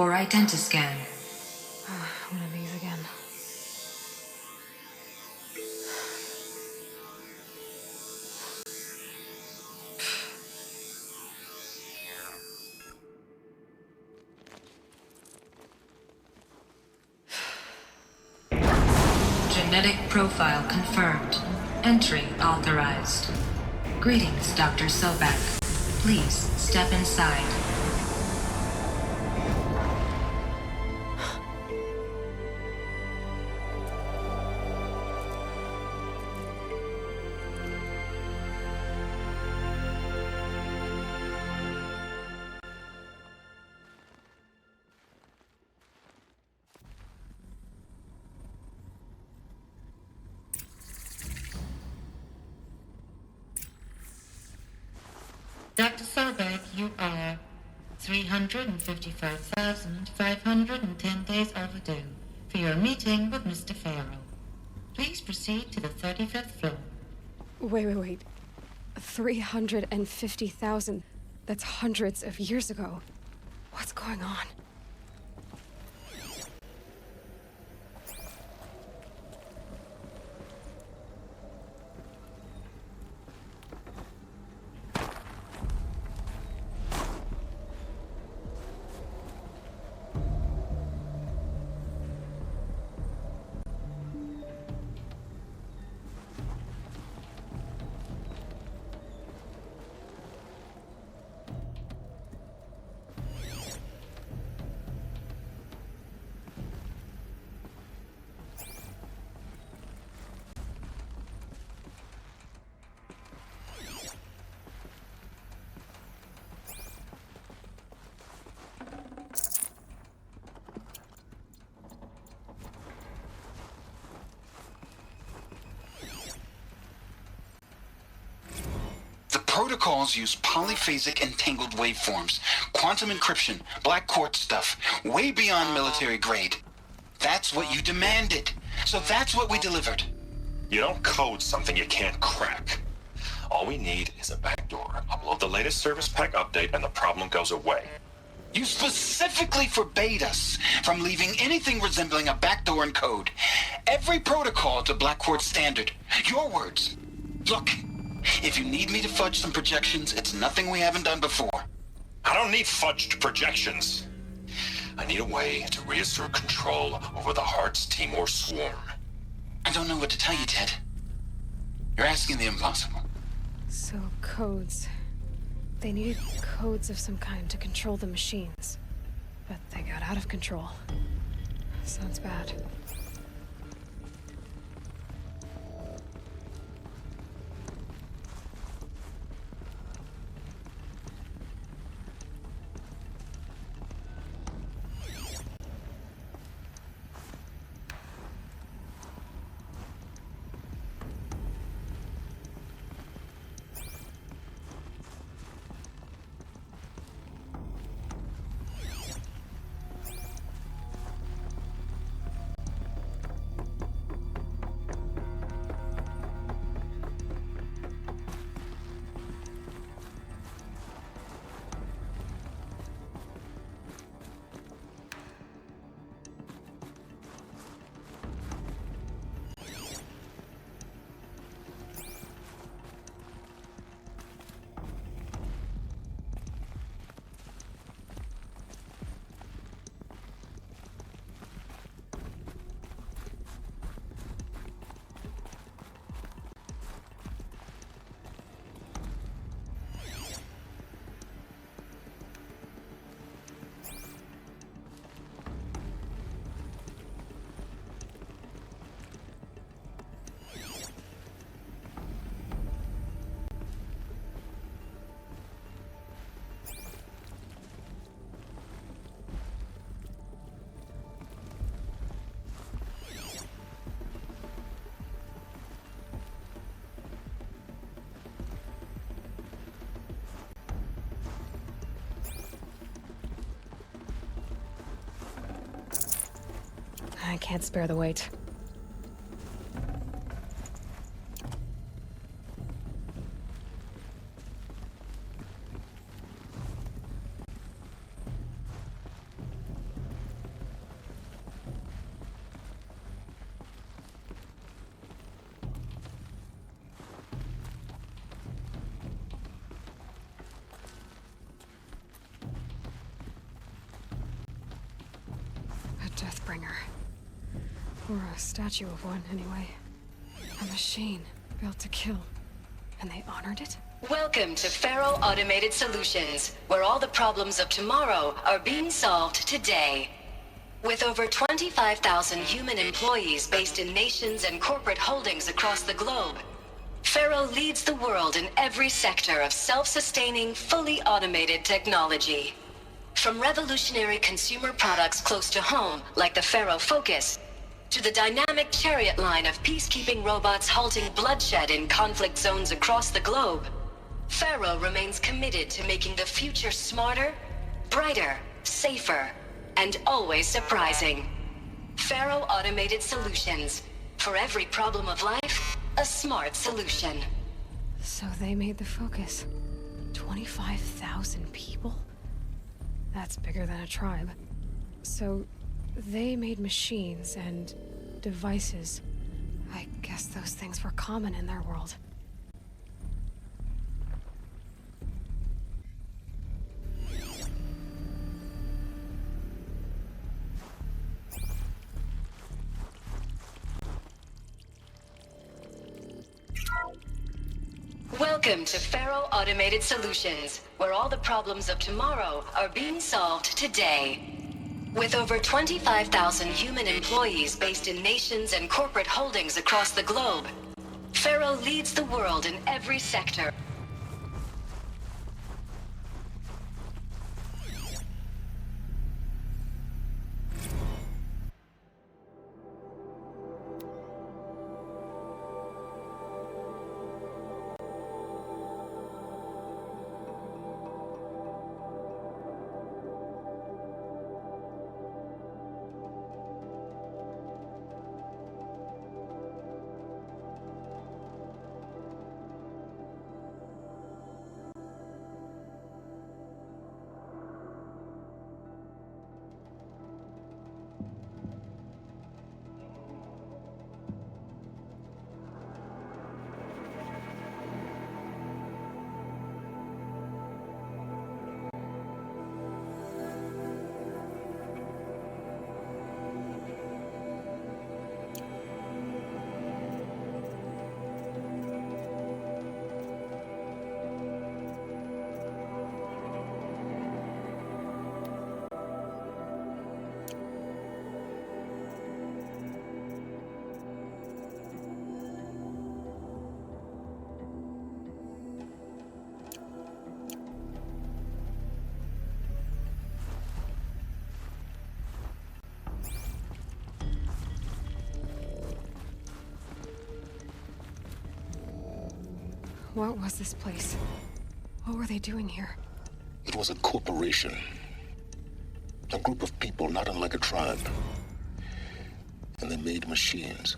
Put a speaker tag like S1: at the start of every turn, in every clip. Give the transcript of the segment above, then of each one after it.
S1: for identiscan.
S2: One of these again.
S1: Genetic profile confirmed. Entry authorized. Greetings, Dr. Sobek. Please step inside.
S3: Dr. Sobek, you are 355,510 days overdue for your meeting with Mr. Faro. Please proceed to the 35th floor.
S2: Wait. 350,000. That's hundreds of years ago. What's going on?
S4: Protocols use polyphasic entangled waveforms, quantum encryption, black quartz stuff, way beyond military grade. That's what you demanded. So that's what we delivered.
S5: You don't code something you can't crack. All we need is a backdoor. Upload the latest service pack update and the problem goes away.
S4: You specifically forbade us from leaving anything resembling a backdoor in code. Every protocol to black quartz standard. Your words. Look. If you need me to fudge some projections, it's nothing we haven't done before.
S5: I don't need fudged projections. I need a way to reassert control over the Heart's Timor swarm.
S4: I don't know what to tell you, Ted. You're asking the impossible.
S2: So, codes. They needed codes of some kind to control the machines. But they got out of control. Sounds bad. I can't spare the weight. Deathbringer. Or a statue of one, anyway. A machine built to kill. And they honored it?
S6: Welcome to Faro Automated Solutions, where all the problems of tomorrow are being solved today. With over 25,000 human employees based in nations and corporate holdings across the globe, Faro leads the world in every sector of self-sustaining, fully automated technology. From revolutionary consumer products close to home, like the Faro Focus, to the dynamic chariot line of peacekeeping robots halting bloodshed in conflict zones across the globe, Faro remains committed to making the future smarter, brighter, safer, and always surprising. Faro Automated Solutions. For every problem of life, a smart solution.
S2: So they made the Focus. 25,000 people? That's bigger than a tribe. So they made machines and devices. I guess those things were common in their world.
S6: Welcome to Faro Automated Solutions, where all the problems of tomorrow are being solved today. With over 25,000 human employees based in nations and corporate holdings across the globe, Faro leads the world in every sector.
S2: What was this place? What were they doing here?
S7: It was a corporation. A group of people not unlike a tribe. And they made machines.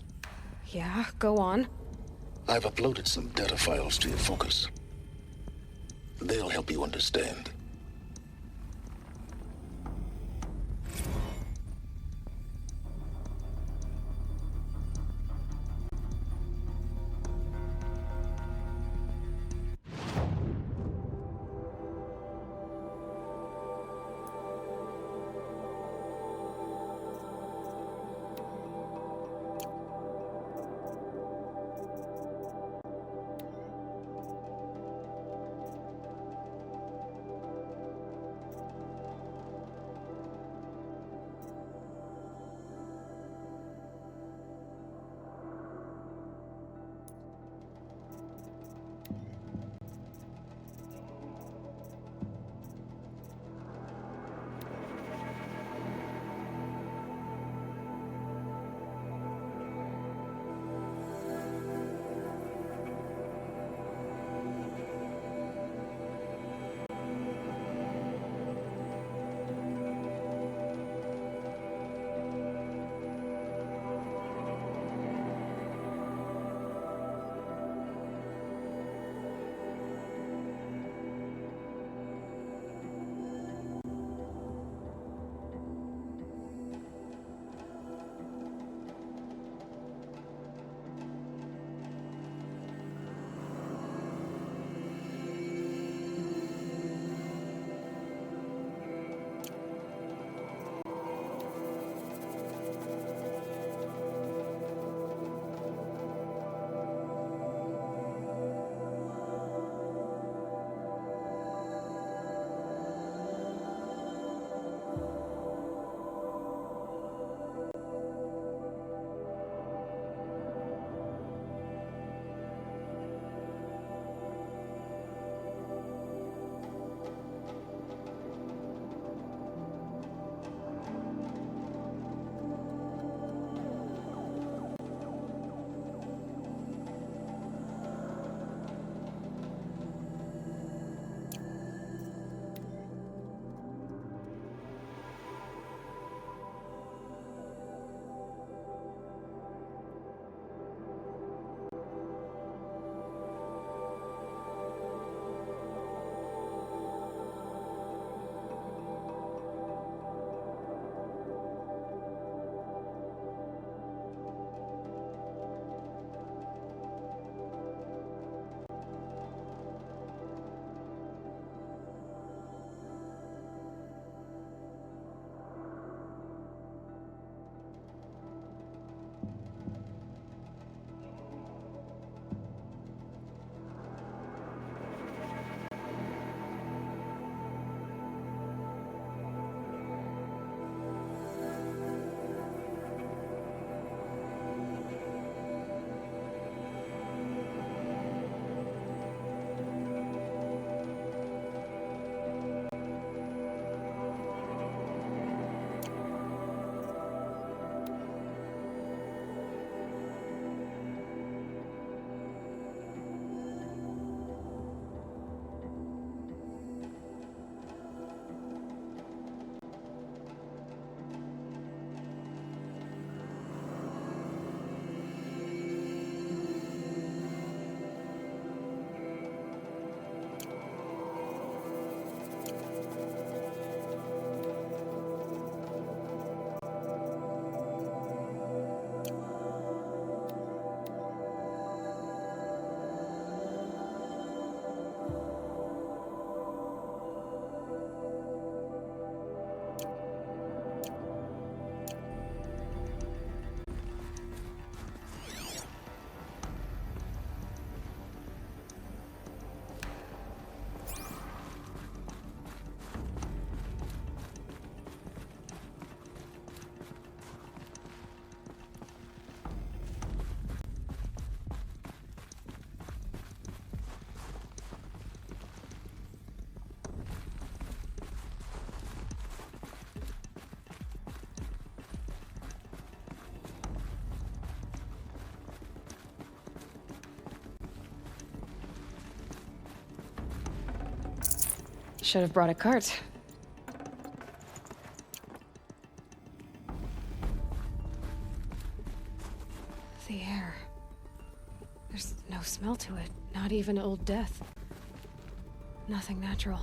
S2: Yeah, go on.
S7: I've uploaded some data files to your Focus. They'll help you understand.
S2: Should have brought a cart. The air. There's no smell to it. Not even old death. Nothing natural.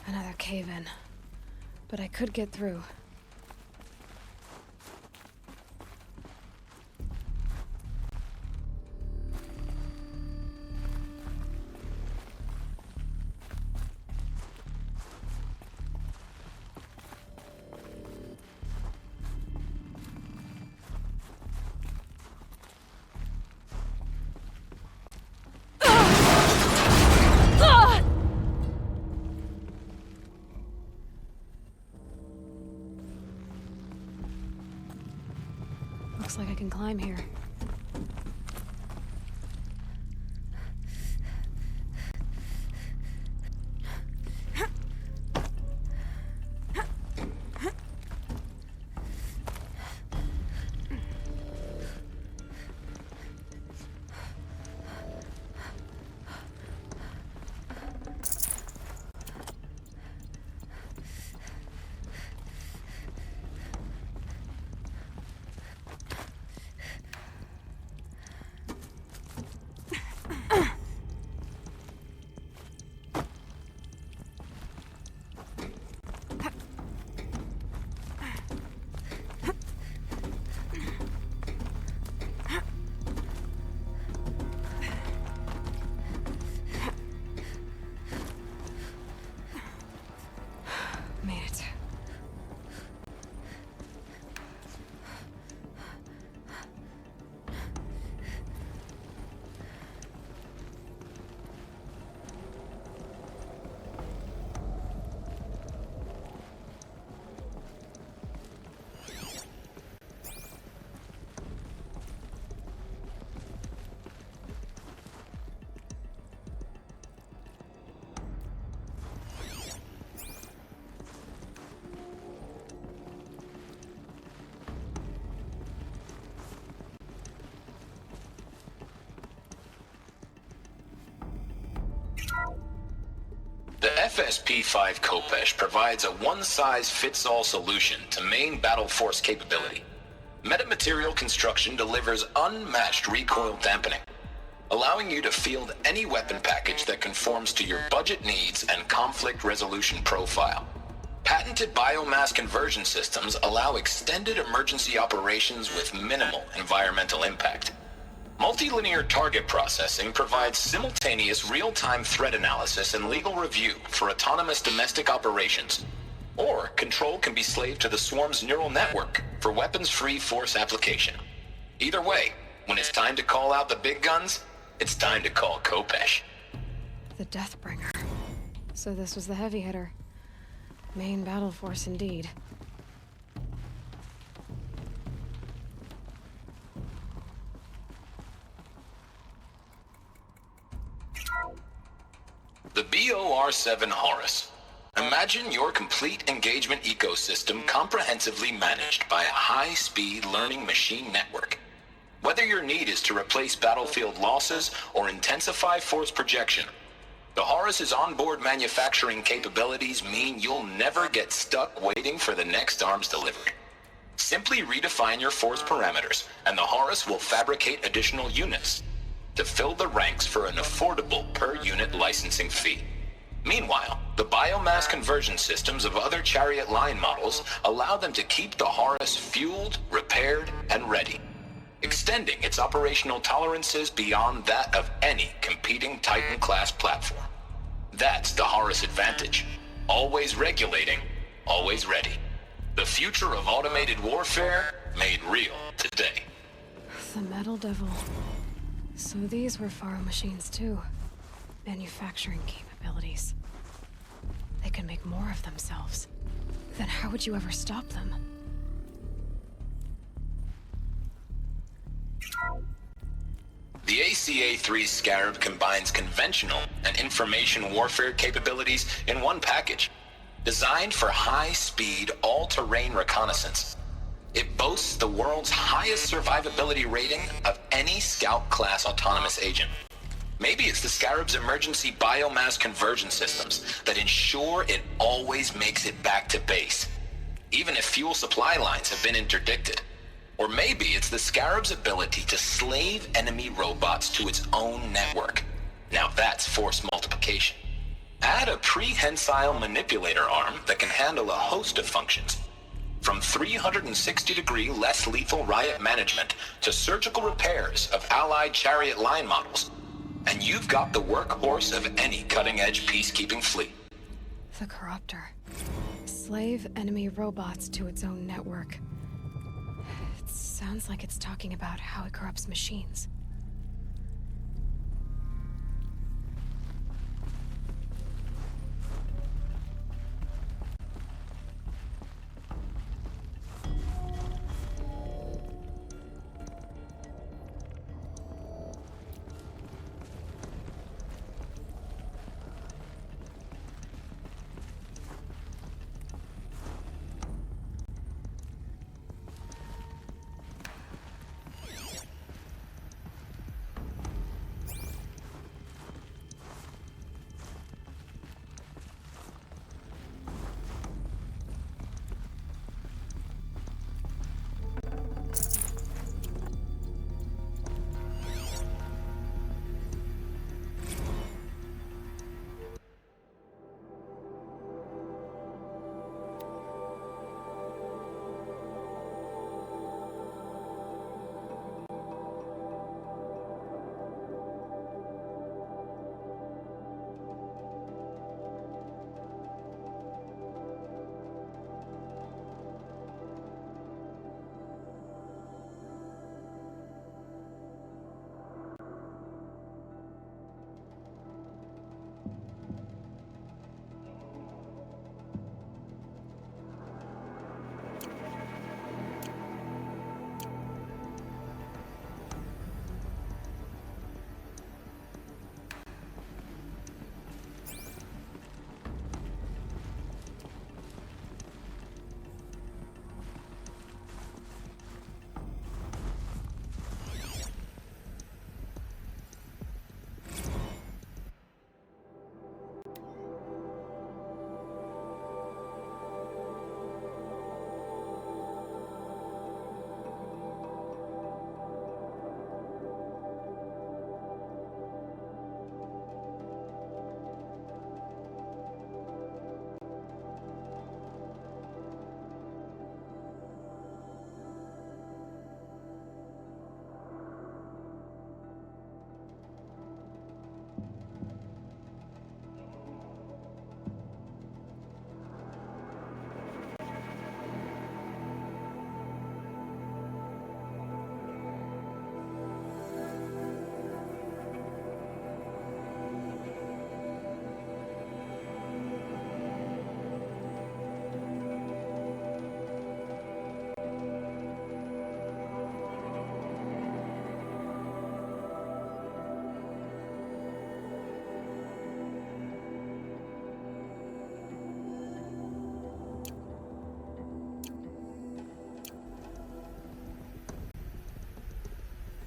S2: Another cave-in. But I could get through. Looks like I can climb here. Made it.
S4: The FSP-5 Khopesh provides a one-size-fits-all solution to main battle force capability. Metamaterial construction delivers unmatched recoil dampening, allowing you to field any weapon package that conforms to your budget needs and conflict resolution profile. Patented biomass conversion systems allow extended emergency operations with minimal environmental impact. Multilinear target processing provides simultaneous real-time threat analysis and legal review for autonomous domestic operations. Or control can be slaved to the swarm's neural network for weapons-free force application. Either way, when it's time to call out the big guns, it's time to call Khopesh.
S2: The Deathbringer. So this was the heavy hitter. Main battle force indeed.
S4: The BOR-7 Horus. Imagine your complete engagement ecosystem comprehensively managed by a high-speed learning machine network. Whether your need is to replace battlefield losses or intensify force projection, the Horus's onboard manufacturing capabilities mean you'll never get stuck waiting for the next arms delivery. Simply redefine your force parameters, and the Horus will fabricate additional units to fill the ranks for an affordable per-unit licensing fee. Meanwhile, the biomass conversion systems of other Chariot line models allow them to keep the Horus fueled, repaired, and ready, extending its operational tolerances beyond that of any competing Titan-class platform. That's the Horus advantage. Always regulating, always ready. The future of automated warfare made real today.
S2: The Metal Devil. So these were Faro machines too. Manufacturing capabilities. They can make more of themselves. Then how would you ever stop them?
S4: The ACA-3 Scarab combines conventional and information warfare capabilities in one package. Designed for high-speed, all-terrain reconnaissance, it boasts the world's highest survivability rating of any Scout-class autonomous agent. Maybe it's the Scarab's emergency biomass conversion systems that ensure it always makes it back to base, even if fuel supply lines have been interdicted. Or maybe it's the Scarab's ability to slave enemy robots to its own network. Now that's force multiplication. Add a prehensile manipulator arm that can handle a host of functions, from 360-degree less lethal riot management to surgical repairs of allied Chariot line models, and you've got the workhorse of any cutting-edge peacekeeping fleet.
S2: The Corruptor. Slave enemy robots to its own network. It sounds like it's talking about how it corrupts machines.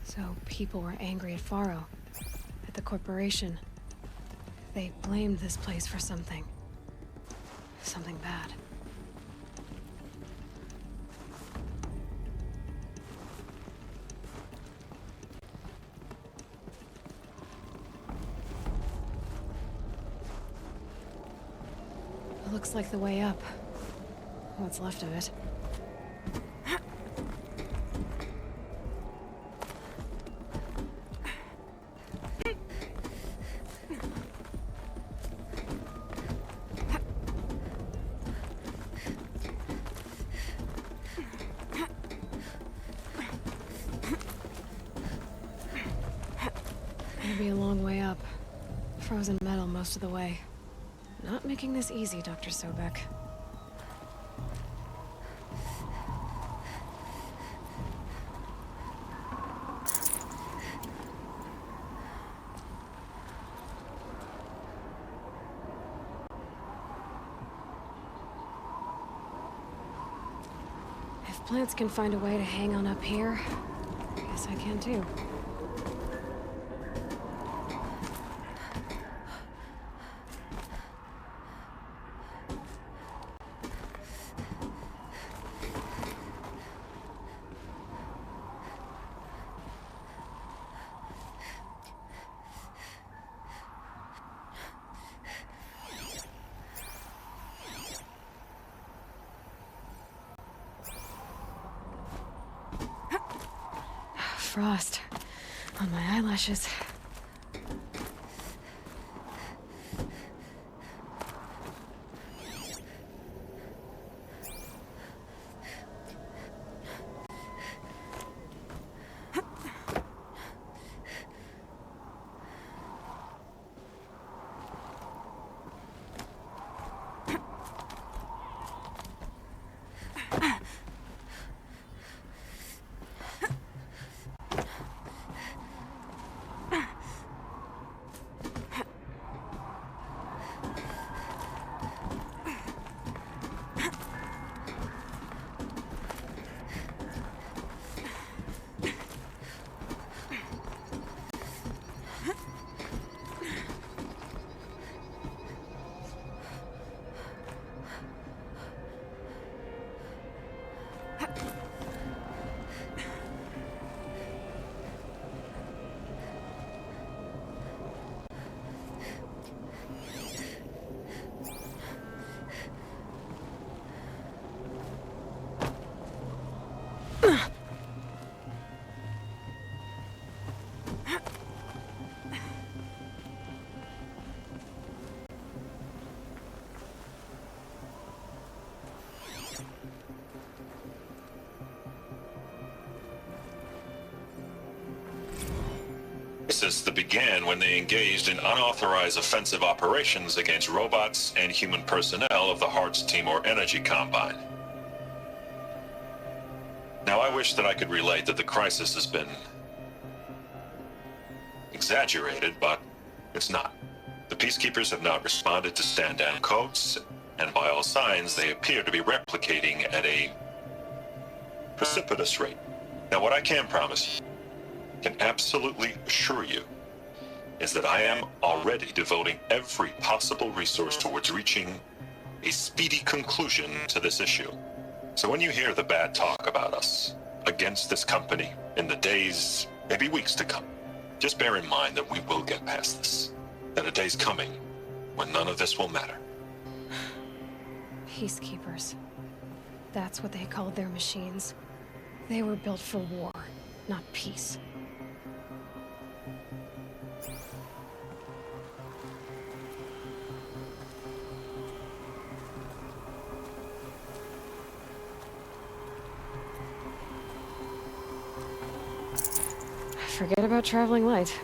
S2: So people were angry at Faro, at the corporation. They blamed this place for something. Something bad. It looks like the way up. What's left of it. It'll be a long way up. Frozen metal most of the way. Not making this easy, Dr. Sobek. If plants can find a way to hang on up here, I guess I can too. Frost on my eyelashes.
S5: That began when they engaged in unauthorized offensive operations against robots and human personnel of the Hearts Timor Energy Combine. Now, I wish that I could relate that the crisis has been exaggerated, but it's not. The Peacekeepers have not responded to stand-down codes, and by all signs, they appear to be replicating at a precipitous rate. Now, what I can promise you, can absolutely assure you, is that I am already devoting every possible resource towards reaching a speedy conclusion to this issue. So when you hear the bad talk about us against this company in the days, maybe weeks to come, just bear in mind that we will get past this. That a day's coming when none of this will matter.
S2: Peacekeepers. That's what they called their machines. They were built for war, not peace. Forget about traveling light.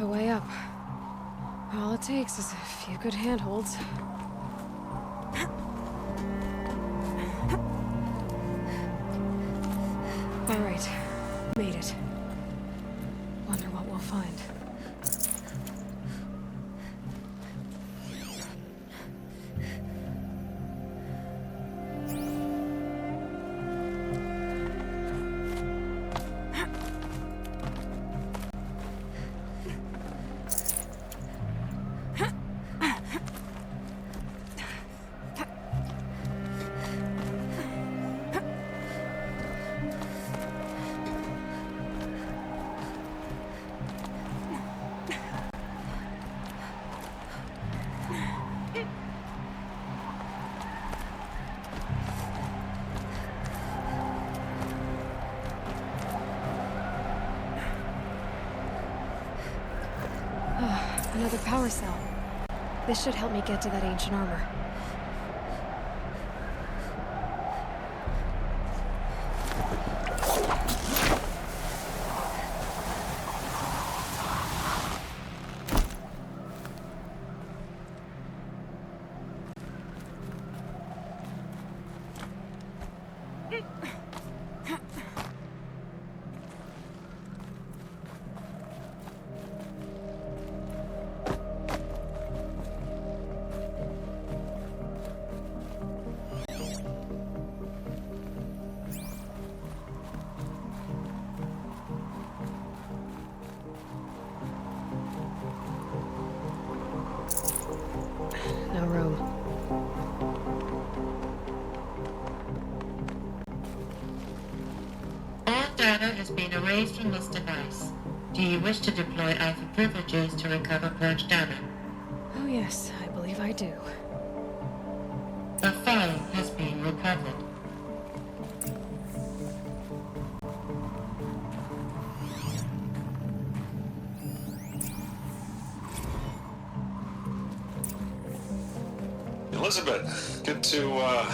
S2: the way up. All it takes is a few good handholds. All right, made it. Wonder what we'll find. Another power cell. This should help me get to that ancient armor. No room.
S3: All data has been erased from this device. Do you wish to deploy Alpha privileges to recover purged data?
S2: Oh yes, I believe I do.
S3: The file has been recovered.
S5: Elizabeth, good to,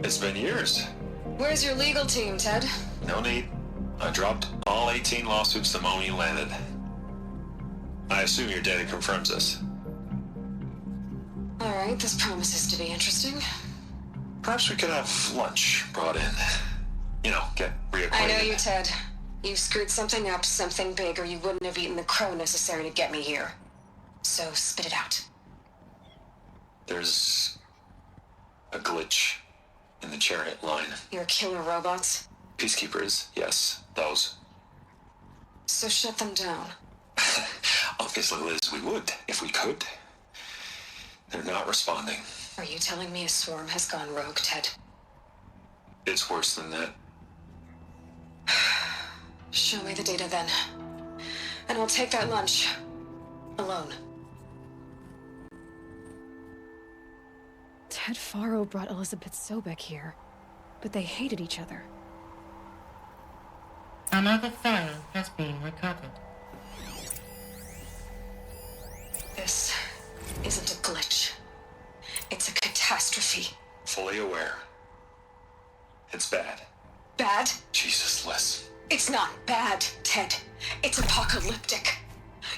S5: it's been years.
S6: Where's your legal team, Ted?
S5: No need. I dropped all 18 lawsuits the moment you landed. I assume your data confirms this.
S6: All right, this promises to be interesting.
S5: Perhaps we could have lunch brought in. You know, get reacquainted.
S6: I know you, Ted. You screwed something up, something big, or you wouldn't have eaten the crow necessary to get me here. So spit it out.
S5: There's a glitch in the chariot line.
S6: Your killer robots?
S5: Peacekeepers, yes, those.
S6: So shut them down.
S5: Obviously, Liz, we would, if we could. They're not responding.
S6: Are you telling me a swarm has gone rogue, Ted?
S5: It's worse than that.
S6: Show me the data then. And I'll take that lunch. Alone.
S2: Ted Faro brought Elizabeth Sobek here, but they hated each other.
S3: Another file has been recovered.
S6: This isn't a glitch. It's a catastrophe.
S5: Fully aware. It's bad.
S6: Bad?
S5: Jesus, Liz.
S6: It's not bad, Ted. It's apocalyptic.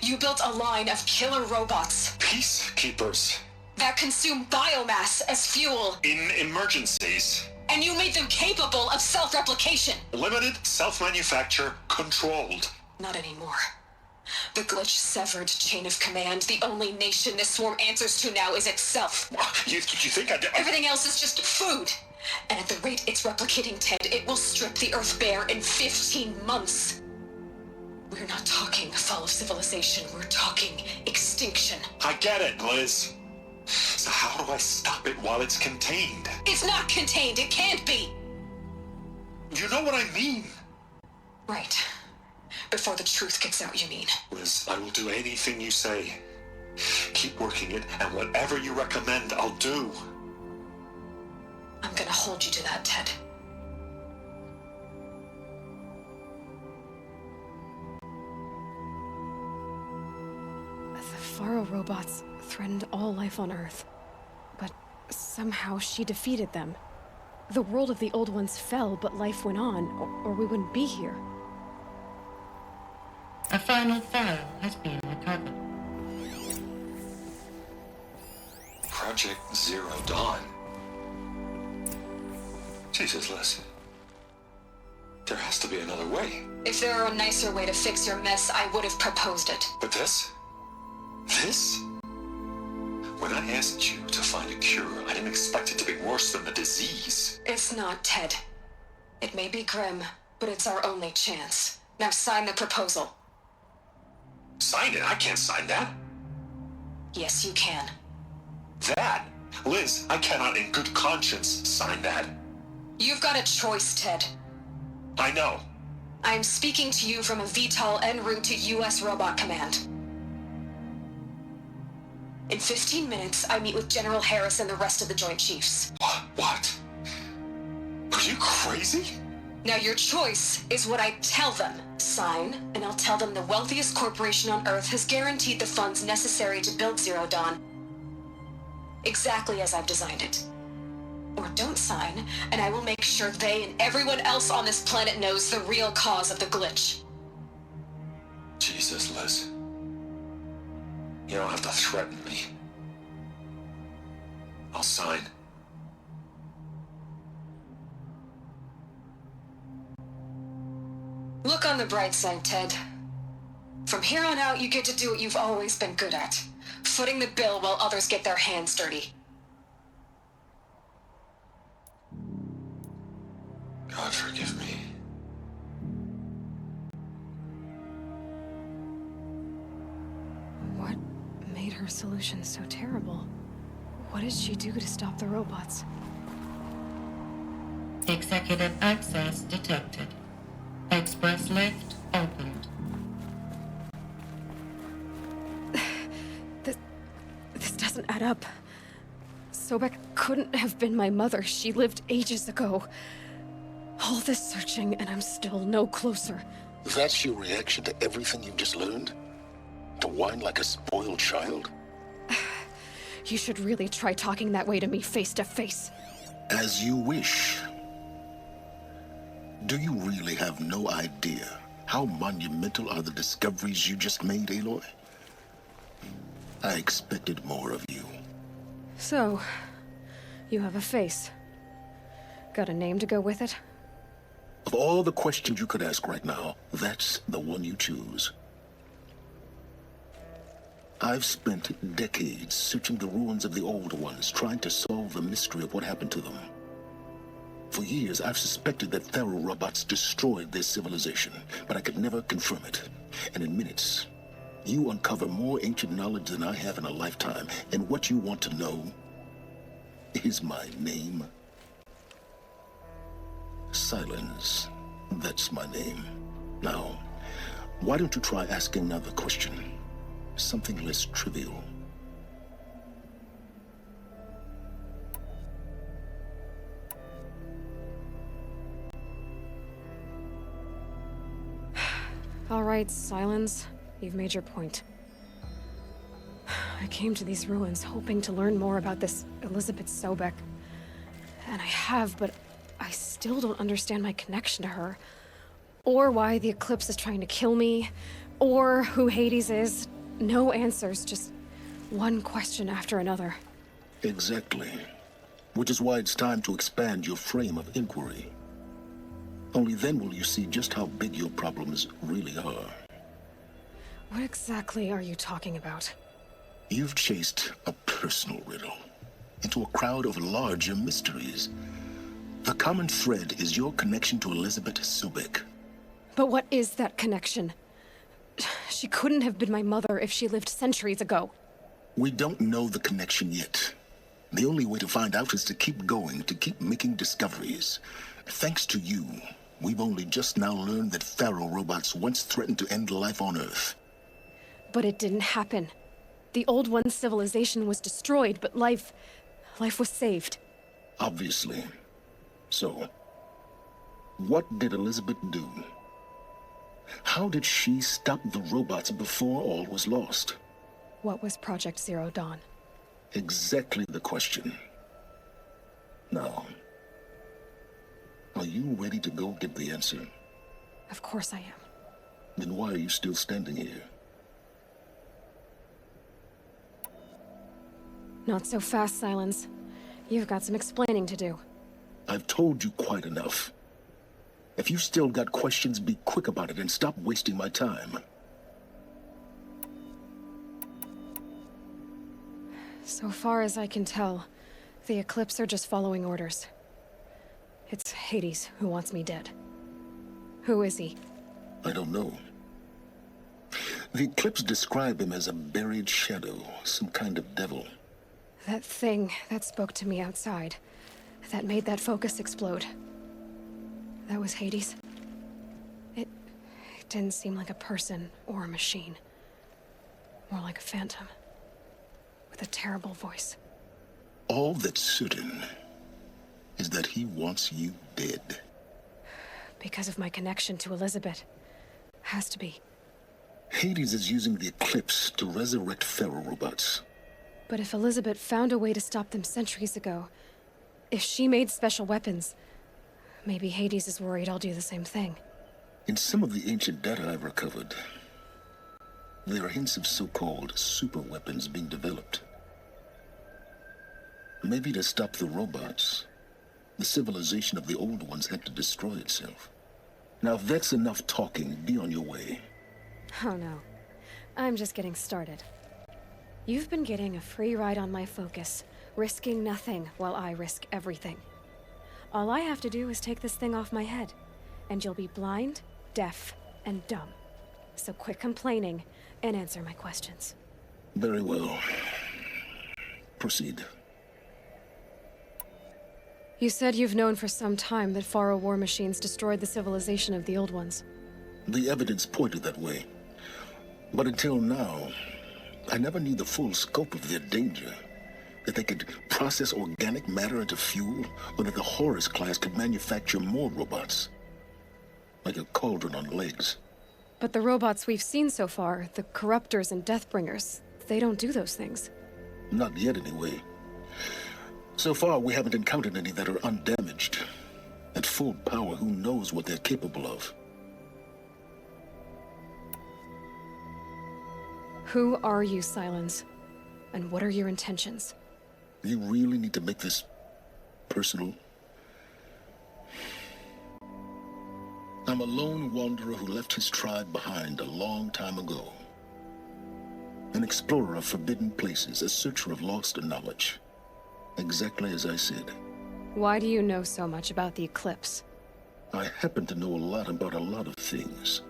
S6: You built a line of killer robots
S5: Peacekeepers.
S6: that consume biomass as fuel,
S5: In emergencies.
S6: and you made them capable of self-replication.
S5: Limited, self-manufacture, controlled.
S6: Not anymore. The glitch severed chain of command. The only nation this swarm answers to now is itself.
S5: You think I did?
S6: Everything else is just food. And at the rate it's replicating, Ted, it will strip the Earth bare in 15 months. We're not talking fall of civilization. We're talking extinction.
S5: I get it, Liz. So how do I stop it while it's contained?
S6: It's not contained. It can't be.
S5: You know what I mean.
S6: Right. Before the truth gets out, you mean?
S5: Liz, I will do anything you say. Keep working it, and whatever you recommend, I'll do.
S6: I'm gonna hold you to that, Ted.
S2: The Faro robots threatened all life on Earth, but somehow she defeated them. The world of the old ones fell, but life went on, or we wouldn't be here.
S3: A final file has been recovered.
S5: Project Zero Dawn. Jesus, Liz. There has to be another way.
S6: If there were a nicer way to fix your mess, I would have proposed it.
S5: But this? This? When I asked you to find a cure, I didn't expect it to be worse than the disease.
S6: It's not, Ted. It may be grim, but it's our only chance. Now sign the proposal.
S5: Sign it? I can't sign that.
S6: Yes, you can.
S5: That? Liz, I cannot in good conscience sign that.
S6: You've got a choice, Ted.
S5: I know.
S6: I am speaking to you from a VTOL en route to U.S. Robot Command. In 15 minutes, I meet with General Harris and the rest of the Joint Chiefs.
S5: What? Are you crazy?
S6: Now your choice is what I tell them. Sign, and I'll tell them the wealthiest corporation on Earth has guaranteed the funds necessary to build Zero Dawn. Exactly as I've designed it. Or don't sign, and I will make sure they and everyone else on this planet knows the real cause of the glitch.
S5: Jesus, Liz. You don't have to threaten me. I'll sign.
S6: Look on the bright side, Ted. From here on out, you get to do what you've always been good at. Footing the bill while others get their hands dirty.
S5: God forgive me.
S2: What made her solution so terrible? What did she do to stop the robots?
S3: Executive access detected. Express lift opened.
S2: This doesn't add up. Sobek couldn't have been my mother. She lived ages ago. All this searching, and I'm still no closer.
S7: That's your reaction to everything you've just learned? To whine like a spoiled child?
S2: You should really try talking that way to me face to face.
S7: As you wish. Do you really have no idea how monumental are the discoveries you just made, Aloy? I expected more of you.
S2: So, you have a face. Got a name to go with it?
S7: Of all the questions you could ask right now, that's the one you choose. I've spent decades searching the ruins of the old ones, trying to solve the mystery of what happened to them. For years, I've suspected that Faro robots destroyed their civilization, but I could never confirm it. And in minutes, you uncover more ancient knowledge than I have in a lifetime, and what you want to know is my name. Silence. That's my name. Now, why don't you try asking another question? Something less trivial.
S2: All right, Silence. You've made your point. I came to these ruins hoping to learn more about this Elizabeth Sobek. And I have, but I still don't understand my connection to her. Or why the Eclipse is trying to kill me. Or who Hades is. No answers, just one question after another.
S7: Exactly. Which is why it's time to expand your frame of inquiry. Only then will you see just how big your problems really are.
S2: What exactly are you talking about?
S7: You've chased a personal riddle into a crowd of larger mysteries. The common thread is your connection to Elizabeth Sobek.
S2: But what is that connection? She couldn't have been my mother if she lived centuries ago.
S7: We don't know the connection yet. The only way to find out is to keep going, to keep making discoveries. Thanks to you, we've only just now learned that Faro robots once threatened to end life on Earth.
S2: But it didn't happen. The Old One's civilization was destroyed, but life was saved.
S7: Obviously. So, what did Elizabeth do? How did she stop the robots before all was lost?
S2: What was Project Zero Dawn?
S7: Exactly the question. Now, are you ready to go get the answer?
S2: Of course I am.
S7: Then why are you still standing here?
S2: Not so fast, Silence. You've got some explaining to do.
S7: I've told you quite enough. If you still got questions, be quick about it and stop wasting my time.
S2: So far as I can tell, the Eclipse are just following orders. It's Hades who wants me dead. Who is he?
S7: I don't know. The Eclipse describe him as a buried shadow, some kind of devil.
S2: That thing that spoke to me outside, that made that focus explode. That was Hades. It didn't seem like a person or a machine. More like a phantom. With a terrible voice.
S7: All that's certain is that he wants you dead.
S2: Because of my connection to Elizabeth. Has to be.
S7: Hades is using the Eclipse to resurrect Faro robots.
S2: But if Elizabeth found a way to stop them centuries ago, if she made special weapons, maybe Hades is worried I'll do the same thing.
S7: In some of the ancient data I've recovered, there are hints of so-called super weapons being developed. Maybe to stop the robots, the civilization of the old ones had to destroy itself. Now if that's enough talking, be on your way.
S2: Oh no. I'm just getting started. You've been getting a free ride on my focus, risking nothing while I risk everything. All I have to do is take this thing off my head, and you'll be blind, deaf, and dumb. So quit complaining and answer my questions.
S7: Very well. Proceed.
S2: You said you've known for some time that Faro war machines destroyed the civilization of the old ones.
S7: The evidence pointed that way. But until now, I never knew the full scope of their danger. That they could process organic matter into fuel, or that the Horus class could manufacture more robots. Like a cauldron on legs.
S2: But the robots we've seen so far, the Corruptors and Deathbringers, they don't do those things.
S7: Not yet, anyway. So far, we haven't encountered any that are undamaged. At full power, who knows what they're capable of?
S2: Who are you, Silence? And what are your intentions?
S7: You really need to make this personal? I'm a lone wanderer who left his tribe behind a long time ago. An explorer of forbidden places, a searcher of lost knowledge. Exactly as I said.
S2: Why do you know so much about the Eclipse?
S7: I happen to know a lot about a lot of things.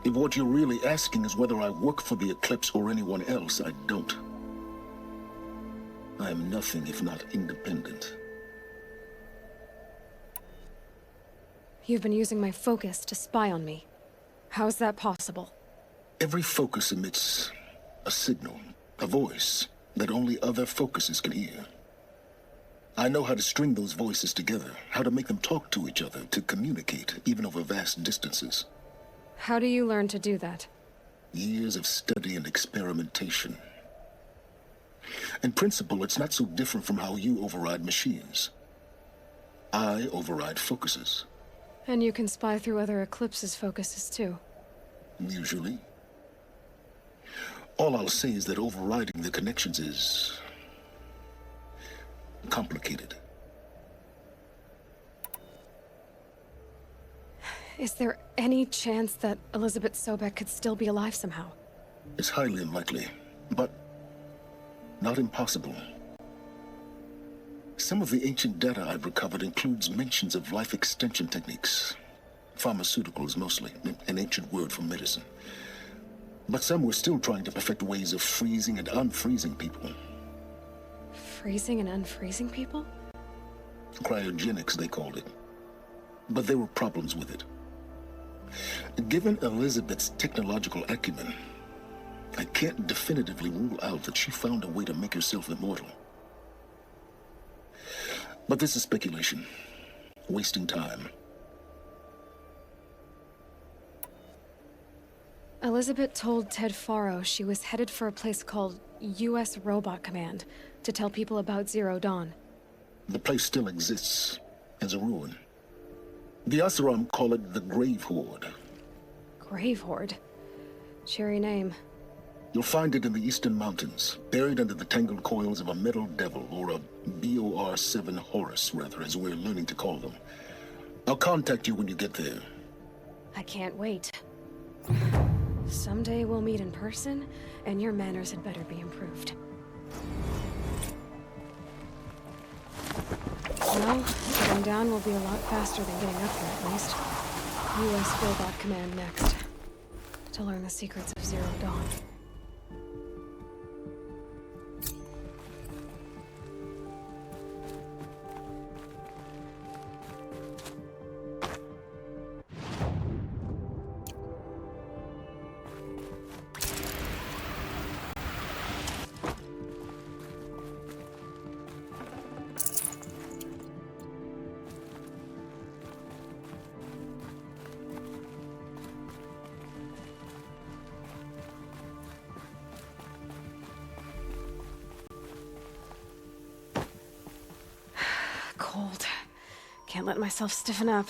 S7: If what you're really asking is whether I work for the Eclipse or anyone else, I don't. I am nothing if not independent.
S2: You've been using my focus to spy on me. How is that possible?
S7: Every focus emits a signal, a voice, that only other focuses can hear. I know how to string those voices together, how to make them talk to each other, to communicate, even over vast distances.
S2: How do you learn to do that?
S7: Years of study and experimentation. In principle, it's not so different from how you override machines. I override focuses.
S2: And you can spy through other Eclipse's focuses too.
S7: Usually. All I'll say is that overriding the connections is complicated.
S2: Is there any chance that Elizabeth Sobek could still be alive somehow?
S7: It's highly unlikely, but not impossible. Some of the ancient data I've recovered includes mentions of life extension techniques. Pharmaceuticals mostly, an ancient word for medicine. But some were still trying to perfect ways of freezing and unfreezing people.
S2: Freezing and unfreezing people?
S7: Cryogenics, they called it. But there were problems with it. Given Elizabeth's technological acumen, I can't definitively rule out that she found a way to make herself immortal. But this is speculation. Wasting time.
S2: Elizabeth told Ted Faro she was headed for a place called U.S. Robot Command to tell people about Zero Dawn.
S7: The place still exists as a ruin. The Asaram call it the Grave Horde.
S2: Grave Horde. Cheery name.
S7: You'll find it in the Eastern Mountains, buried under the tangled coils of a metal devil, or a BOR-7 Horus, rather, as we're learning to call them. I'll contact you when you get there.
S2: I can't wait. Someday we'll meet in person, and your manners had better be improved. Well, getting down will be a lot faster than getting up here, at least. U.S. Robot Command next. To learn the secrets of Zero Dawn. Cold. Can't let myself stiffen up.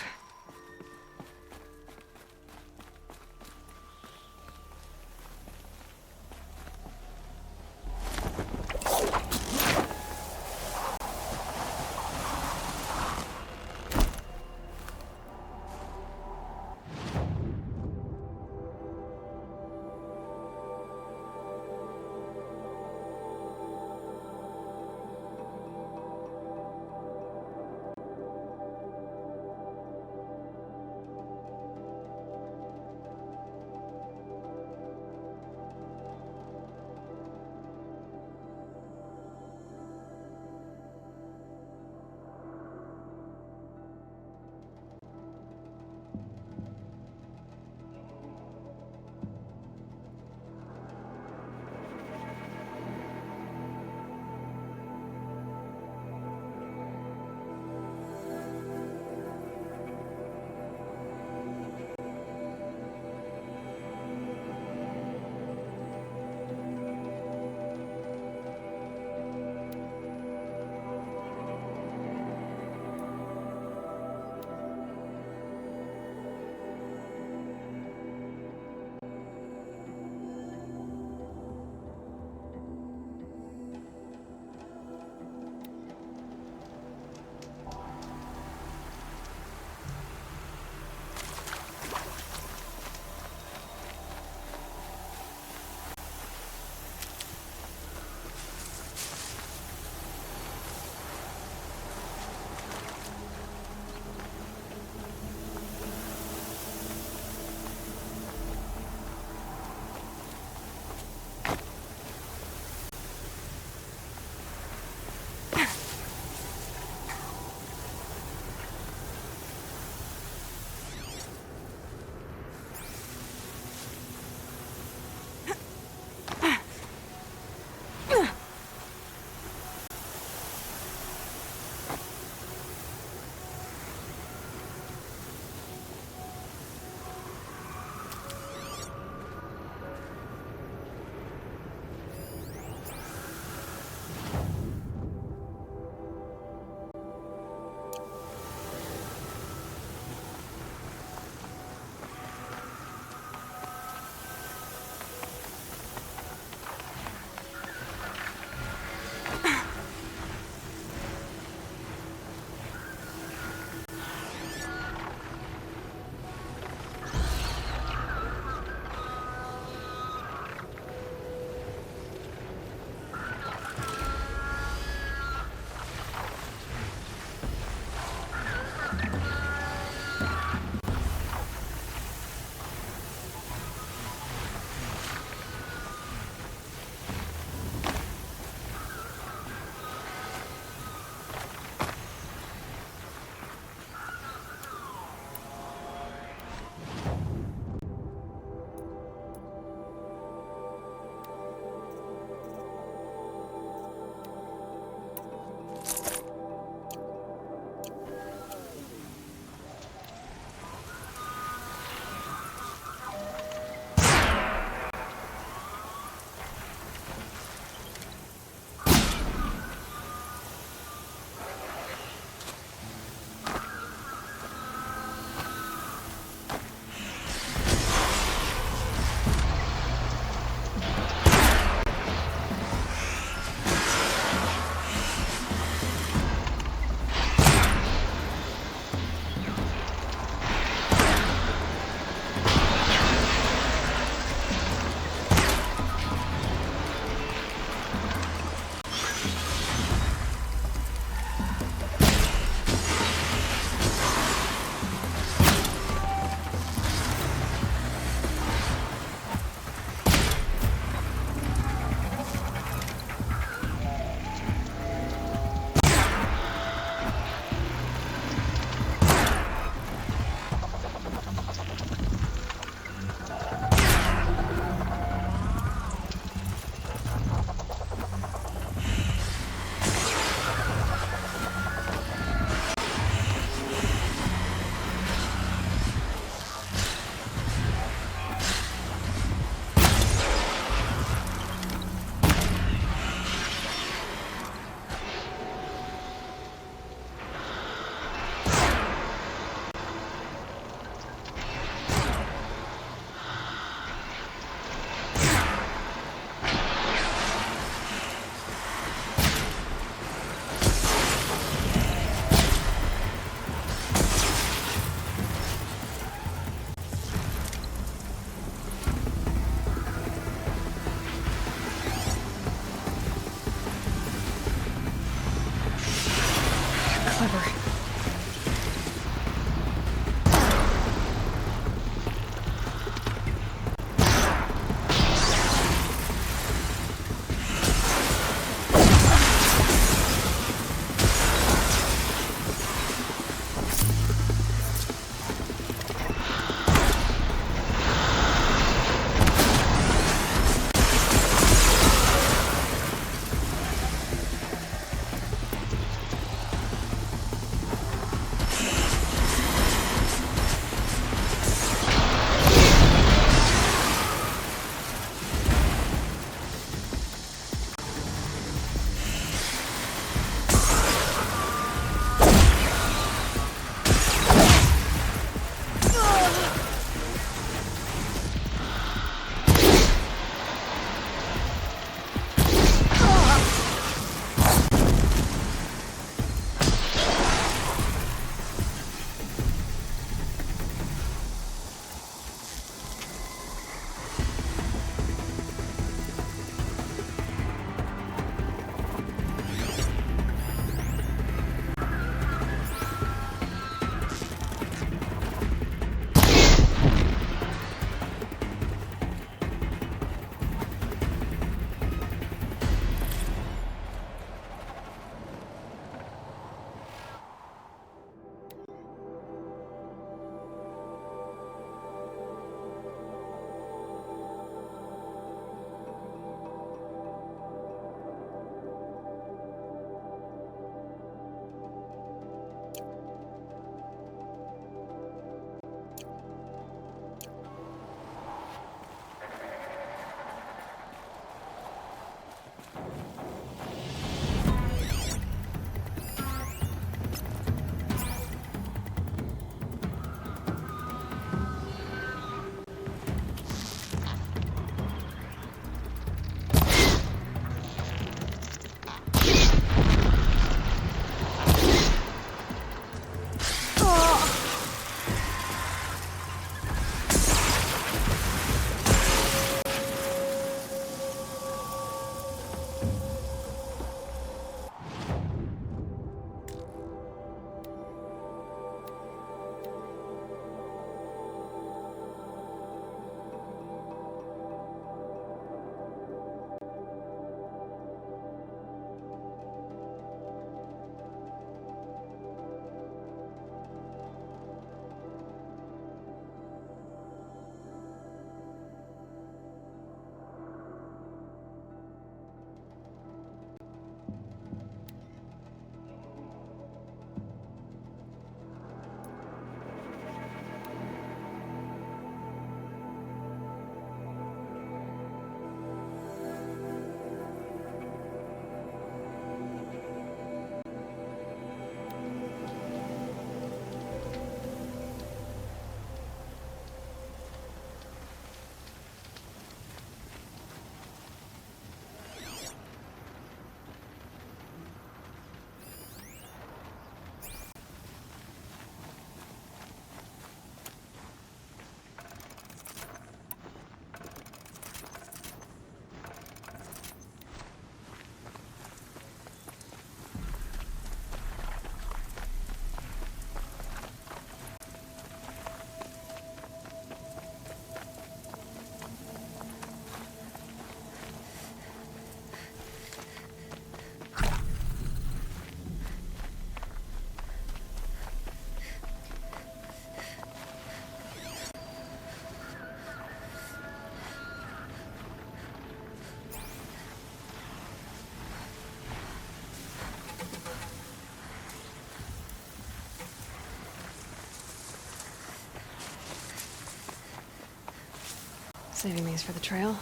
S2: Saving these for the trail.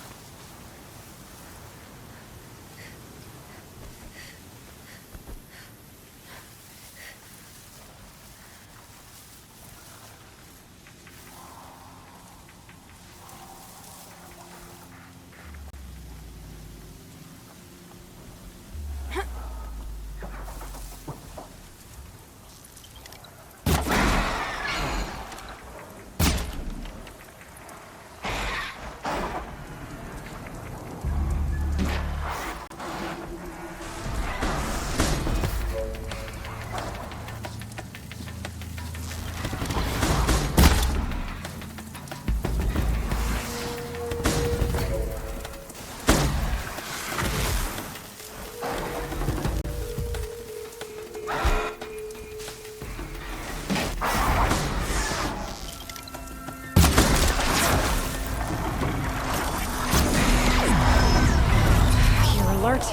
S2: Alert.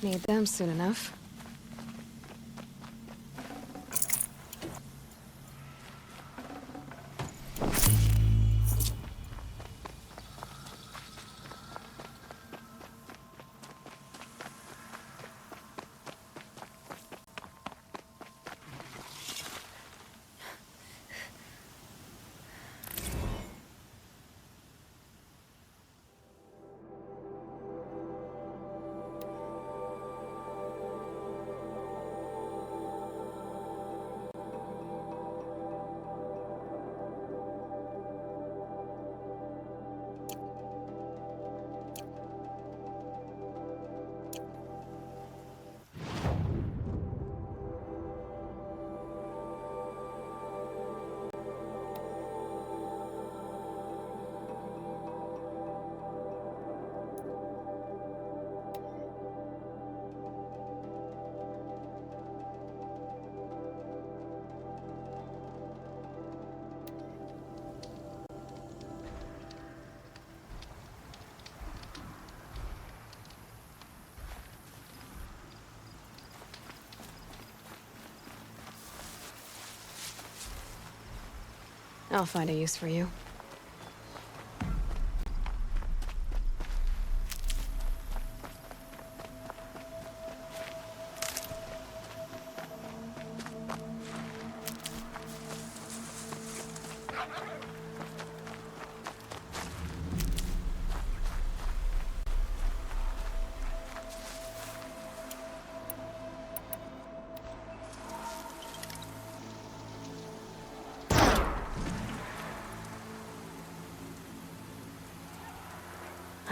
S2: Need them soon enough. I'll find a use for you.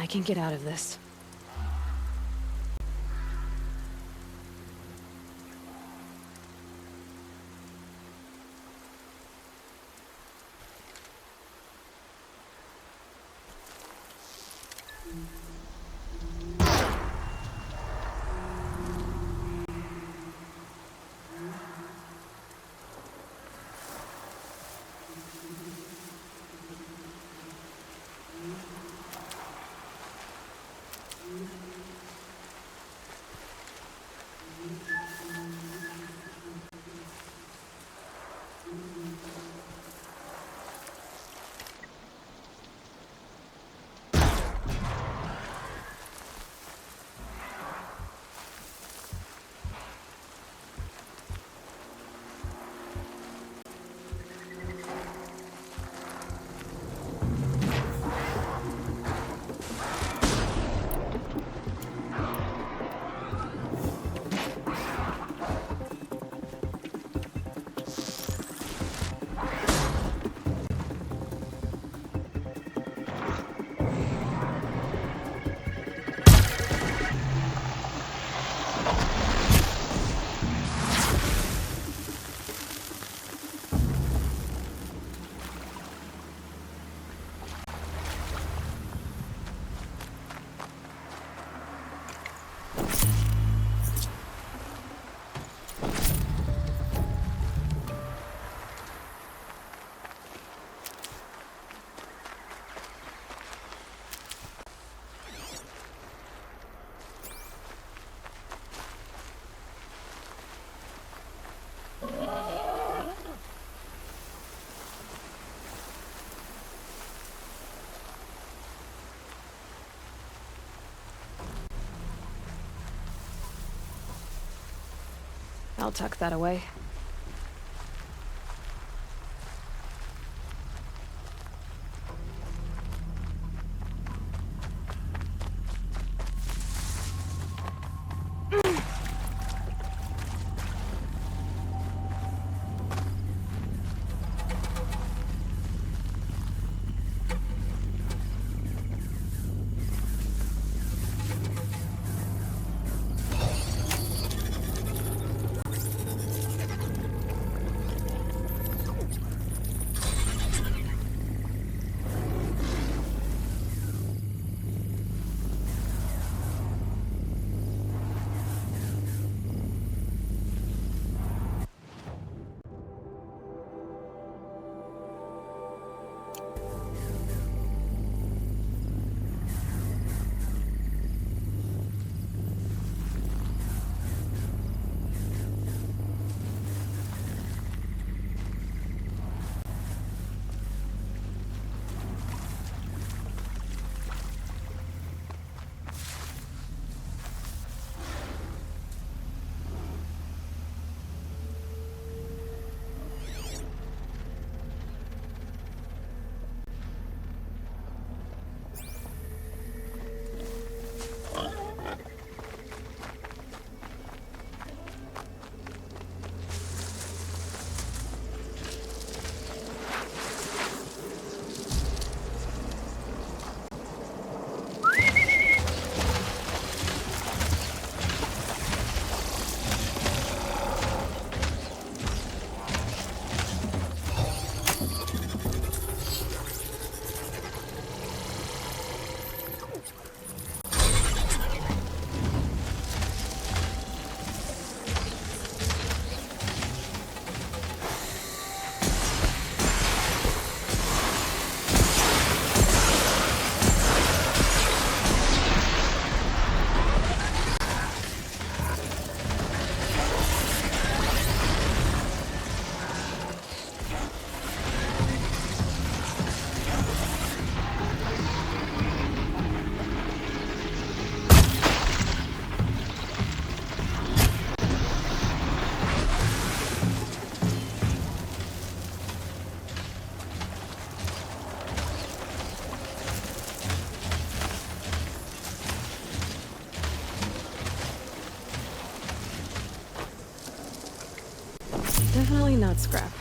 S2: I can get out of this. I'll tuck that away. Definitely not scrap.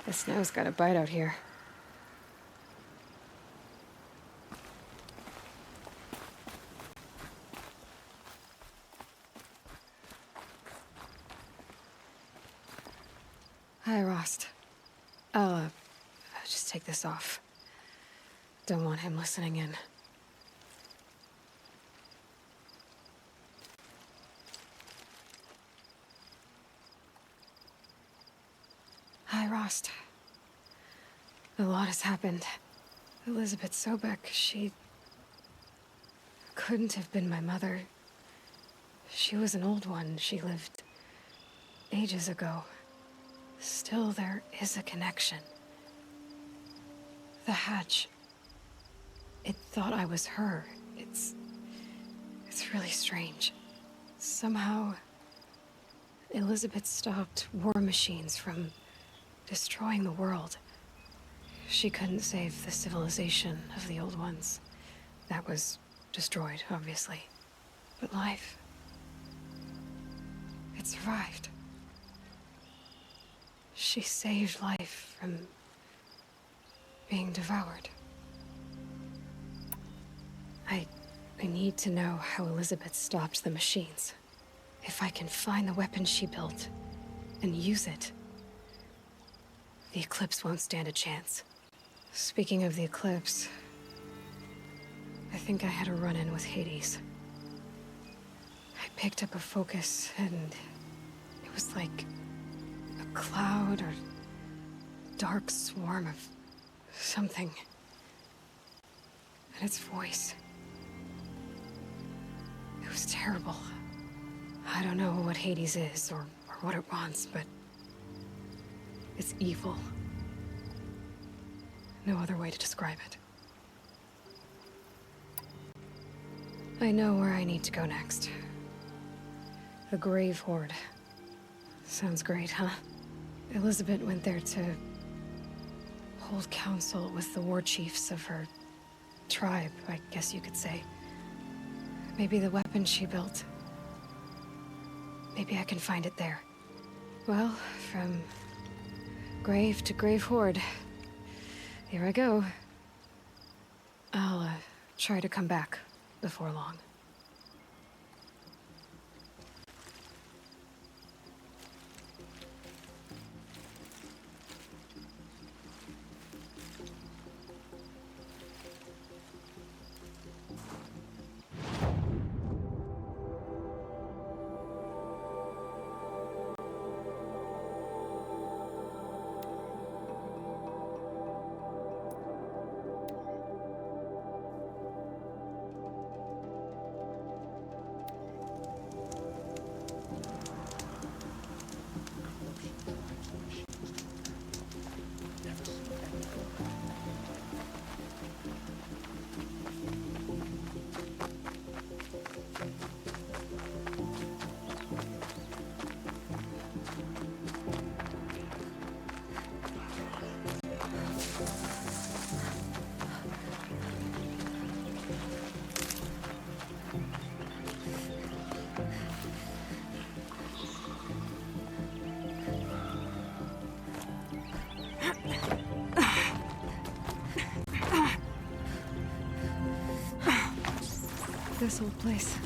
S2: The snow's got a bite out here. Hi, Rost. I'll just take this off. Don't want him listening in. Hi, Rost. A lot has happened. Elizabeth Sobek, she couldn't have been my mother. She was an old one. She lived ages ago. Still, there is a connection. The hatch. It thought I was her. It's really strange. Somehow, Elizabeth stopped war machines from destroying the world. She couldn't save the civilization of the old ones. That was destroyed, obviously. But life, it survived. She saved life from being devoured. I need to know how Elizabeth stopped the machines. If I can find the weapon she built and use it, the Eclipse won't stand a chance. Speaking of the Eclipse, I think I had a run-in with Hades. I picked up a focus and it was like a cloud or dark swarm of something. And its voice. It was terrible. I don't know what Hades is or what it wants, but it's evil. No other way to describe it. I know where I need to go next. The Grave Horde. Sounds great, huh? Elizabeth went there to hold council with the war chiefs of her tribe, I guess you could say. Maybe the weapon she built. Maybe I can find it there. Well, from grave to Grave Horde. Here I go. I'll try to come back before long. This old place.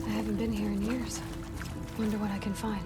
S2: I haven't been here in years. Wonder what I can find.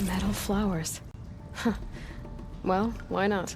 S2: Metal flowers. Huh. Well, why not?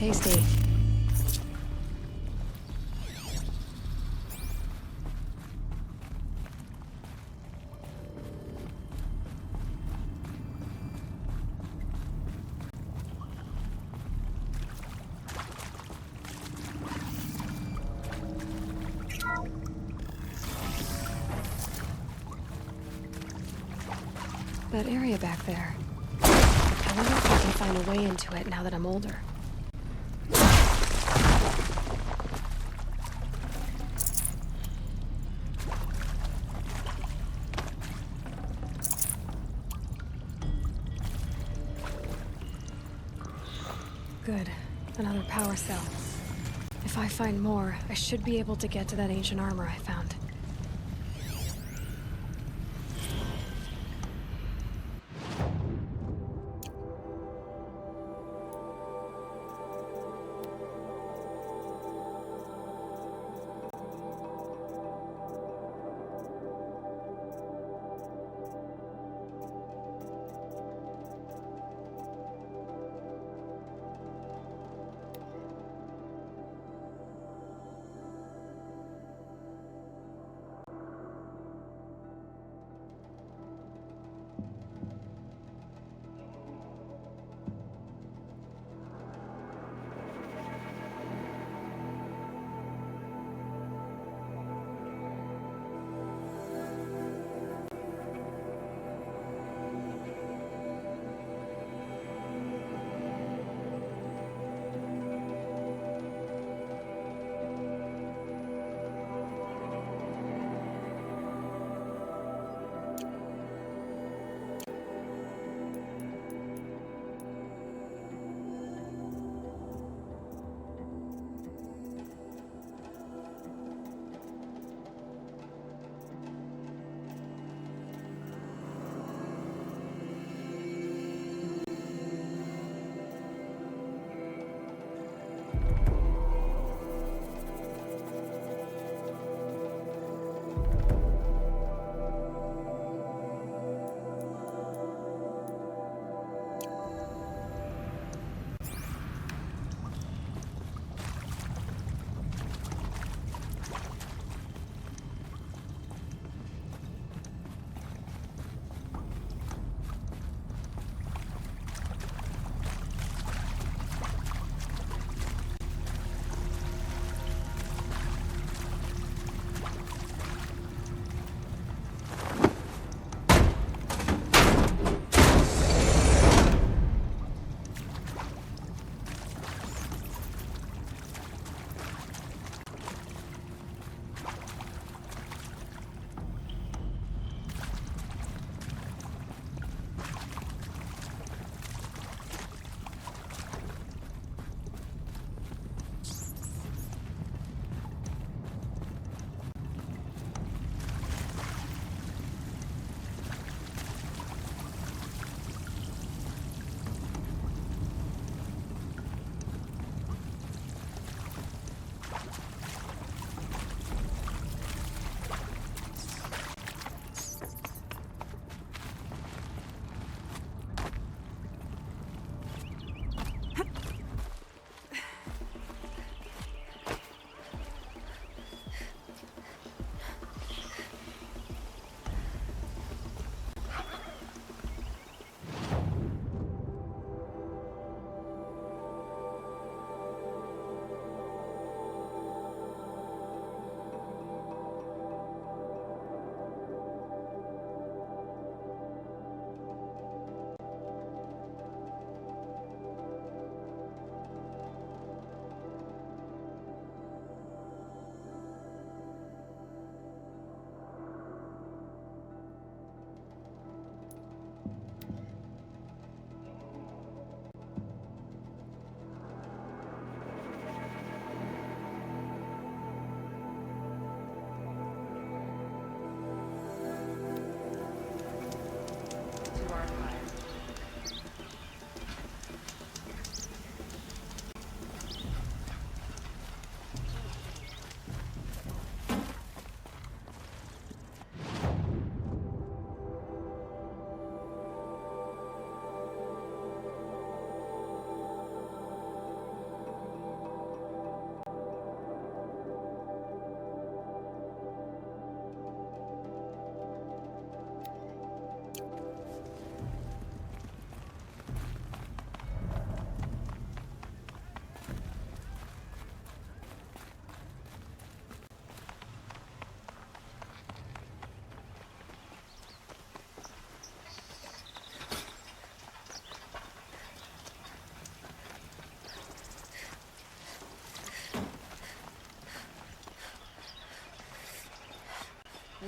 S2: tasty. That area back there. I wonder if I can find a way into it now that I'm older. Good. Another power cell. If I find more, I should be able to get to that ancient armor I found.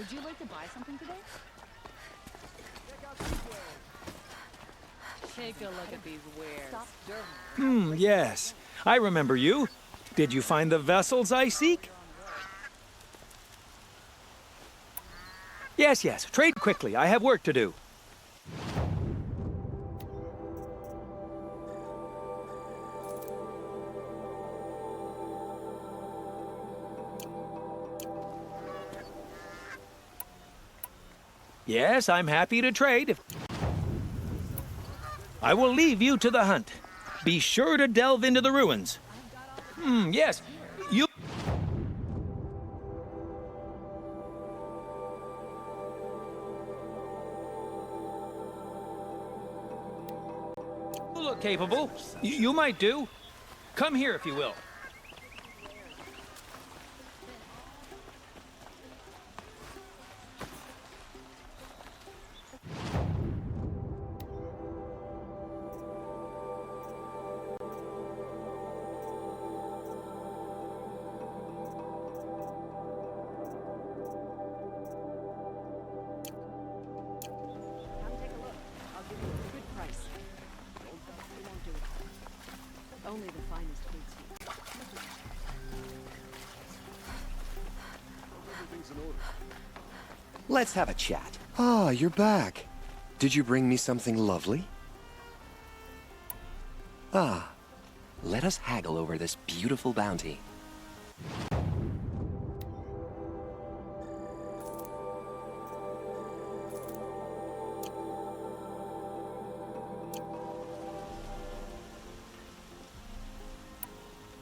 S8: Would you like to buy something today? Take a look at these wares.
S9: Yes. I remember you. Did you find the vessels I seek? Yes, yes. Trade quickly. I have work to do. Yes, I'm happy to trade. I will leave you to the hunt. Be sure to delve into the ruins. Yes. You look capable. You might do. Come here if you will.
S8: Only the finest goods here.
S10: Let's have a chat. Ah, you're back. Did you bring me something lovely? Ah, let us haggle over this beautiful bounty.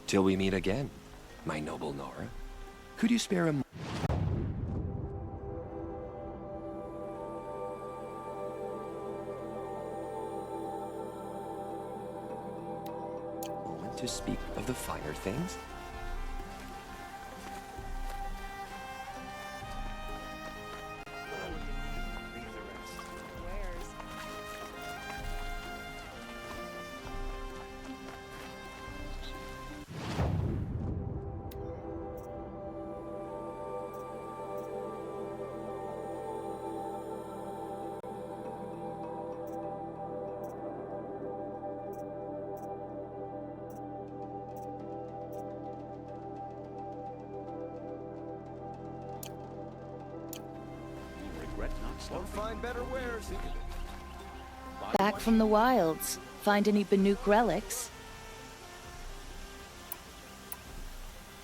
S10: Till we meet again, my noble Nora. Could you spare a moment to speak of the finer things?
S11: Back from the wilds. Find any Banuk relics?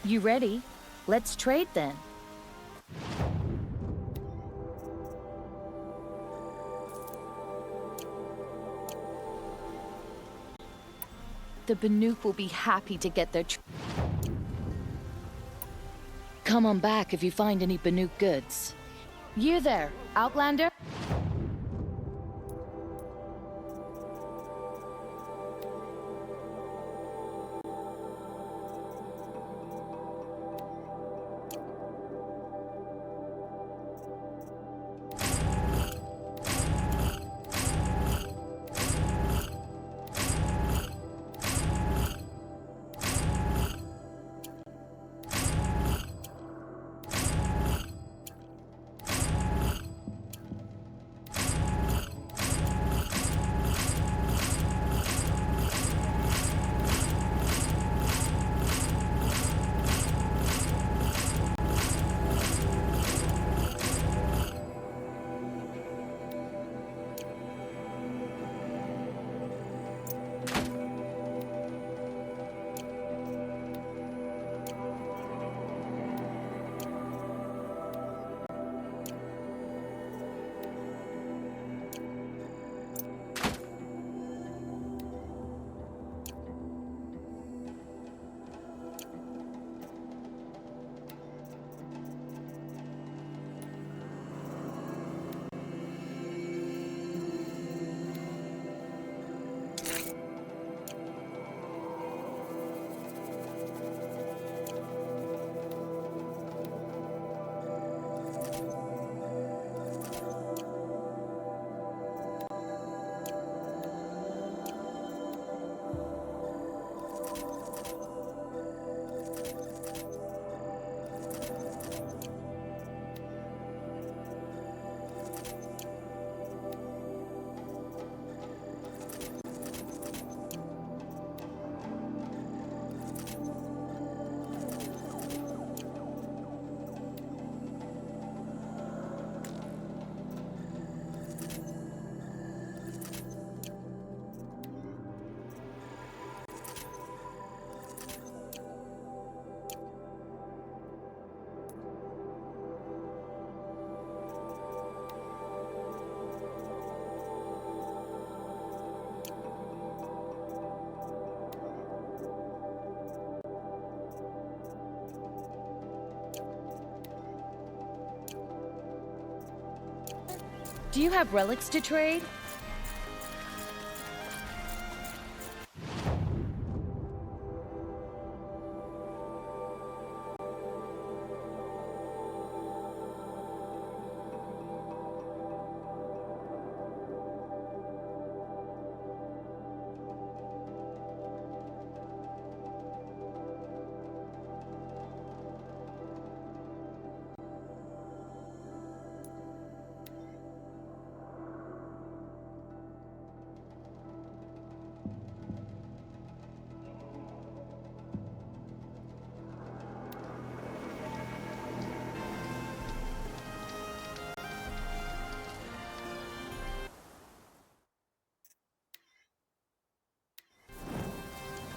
S11: You ready? Let's trade then. The Banuk will be happy to get their Come on back if you find any Banuk goods. You there, Outlander? Do you have relics to trade?